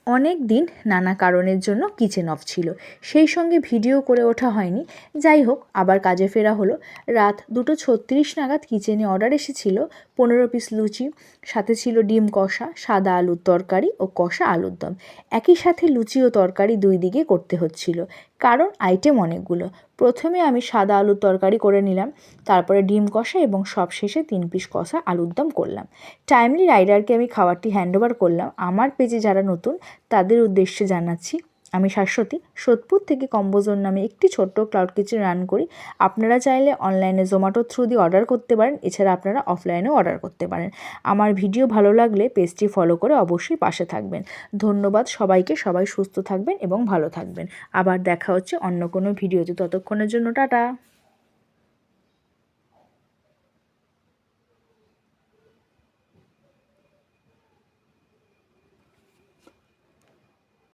অনেক দিন নানা কারণের জন্য কিচেন অফ ছিল, সেই সঙ্গে ভিডিও করে ওঠা হয়নি। যাই হোক, আবার কাজে ফেরা হলো। রাত 2:36 নাগাদ কিচেনে অর্ডার এসেছিল 15 পিস লুচি, সাথে ছিল ডিম কষা, সাদা আলুর তরকারি ও কষা আলুর দম। একই সাথে লুচি ও তরকারি দুই দিকে করতে হচ্ছিল, কারণ আইটেম অনেকগুলো। প্রথমে আমি সাদা আলুর তরকারি করে নিলাম, তারপরে ডিম কষা এবং সবশেষে 3 পিস কষা আলুর দম করলাম। টাইমলি রাইডারকে আমি খাবারটি হ্যান্ডওভার করলাম। আমার পেজে যারা নতুন তাদের উদ্দেশ্যে জানাচ্ছি, আমি শাশ্বতী সোদপুর থেকে কম্বোজোন নামে একটি ছোট্ট ক্লাউড কিচেন রান করি। আপনারা চাইলে অনলাইনে জোম্যাটো থ্রু দিয়ে অর্ডার করতে পারেন, এছাড়া আপনারা অফলাইনেও অর্ডার করতে পারেন। আমার ভিডিও ভালো লাগলে পেজটি ফলো করে অবশ্যই পাশে থাকবেন। ধন্যবাদ সবাইকে, সবাই সুস্থ থাকবেন এবং ভালো থাকবেন। আবার দেখা হচ্ছে অন্য কোনো ভিডিওতে, ততক্ষণের জন্য টাটা।